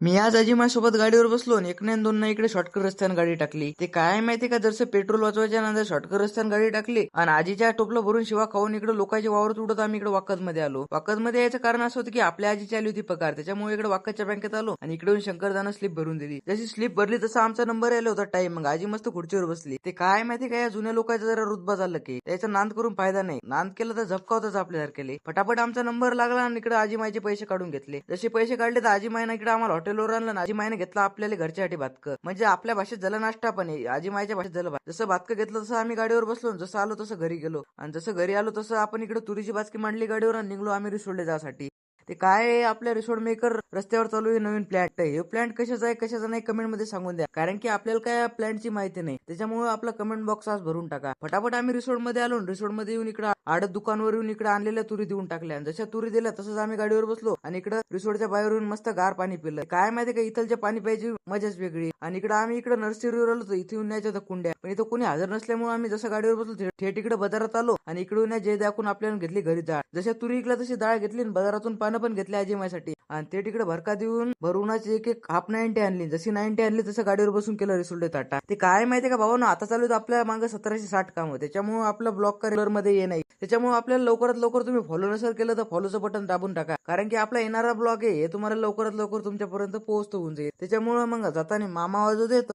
मी आज आजी माझ्यासोबत गाडीवर बसलो आणि एक नाही दोन नाही इकडे शॉर्टकट रस्त्याने गाडी टाकली. ते काय माहिती का, जसं पेट्रोल वाचवायच्या नंतर शॉर्टकट रस्त्याने गाडी टाकली आणि आजीच्या टोपलं भरून शिवा खाऊन इकडे लोकांच्या वावरात उडत आम्ही इकडे वाकद मध्ये आलो. वाकद मध्ये यायचं कारण असं होतं की आपल्या आजीची आली होती पगार, त्याच्यामुळे इकडे वाकदच्या बँकेत आलो आणि इकडे येऊन शंकरदानं स्लिप भरून दिली. जशी स्लिप भरली तसा आमचा नंबर आला होता टाइम. मग आजी मस्त खुर्चीवर बसली. ते काय माहिती का, या जुन्या लोकांचा जरा रुतबा झाला की त्याचा नांद करून फायदा नाही. नांद केलं तर झपका होताच आपल्यासारखे. फटाफट आमचा नंबर लागला आणि इकडे आजी मायचे पैसे काढून घेतले. जसे पैसे काढले तर आजी मायना इकडे आम्हाला हॉटेलवर आणलं. आजी मायने घेतला आपल्याला घरच्यासाठी भातकं, म्हणजे आपल्या भाषेत झालं नाश्ता, पण आजी मायच्या भाषेत झालं भात. जसं भातकं घेतलं तसं आम्ही गाडीवर बसलो, जसं आलो तसं घरी गेलो आणि जसं घरी आलो तसं आपण इकडे तुरीची बाचकी मांडली गाडीवर आणि निघलो आम्ही रिसोडले जासाठी. ते काय आहे, आपल्या रिसोर्ट मेकर रस्त्यावर चालू आहे नवीन प्लॅन्ट. हे प्लॅन्ट कशाचा आहे कशाचा नाही कमेंट मध्ये सांगून द्या, कारण की आपल्याला काय प्लॅन्टची माहिती नाही. त्याच्यामुळे आपला कमेंट बॉक्स आज भरून टाका. फटाफट आम्ही रिसोर्ट मध्ये आलो. रिसोर्ट मध्ये येऊन इकडे आडत दुकानवर येऊन इकडे आणलेल्या तुरी देऊन टाकल्या. जशा तुरी दिल्या तसंच आम्ही गाडीवर बसलो आणि इकडे रिसोर्टच्या बाहेर येऊन मस्त गार पाणी पिलं. काय माहिती का, इथलच्या पाणी प्यायची मजाच वेगळी. आणि इकडे आम्ही इकडे नर्सरीवर आलो, इथे येऊन न्यायच्या होत्या कुंड्या, पण इथं कोणी हजर नसल्यामुळे आम्ही जसं गाडीवर बसलो थेट इकडे बाजारात आलो आणि इकडून जे दाखवून आपल्याला घेतली घरी डाळ. जशा तुरी इकल्या तशी डाळ घेतली आणि बाजारातून पानं पण घेतली आजी माझ्यासाठी. आणि ते तिकडे भरका देऊन भरूनच एक एक हाफ 90 आणली. जशी 90 आणली तसं गाडीवर बसून केलं रिसोल्टे ताटा. ते काय माहितीये का भाऊ ना, आता चालू आपल्या मागे 1760 काम, त्याच्यामुळे आपलं ब्लॉग करिअर मध्ये ये नाही. त्याच्यामुळे आपल्याला लवकरात लवकर तुम्ही फॉलो नसेल केलं तर फॉलोचं बटन दाबून टाका, कारण की आपला येणारा ब्लॉग आहे हे तुम्हाला लवकरात लवकर तुमच्यापर्यंत पोहोचतो होऊन जाईल. त्याच्यामुळे मग जाताना मामा आवाज देतो.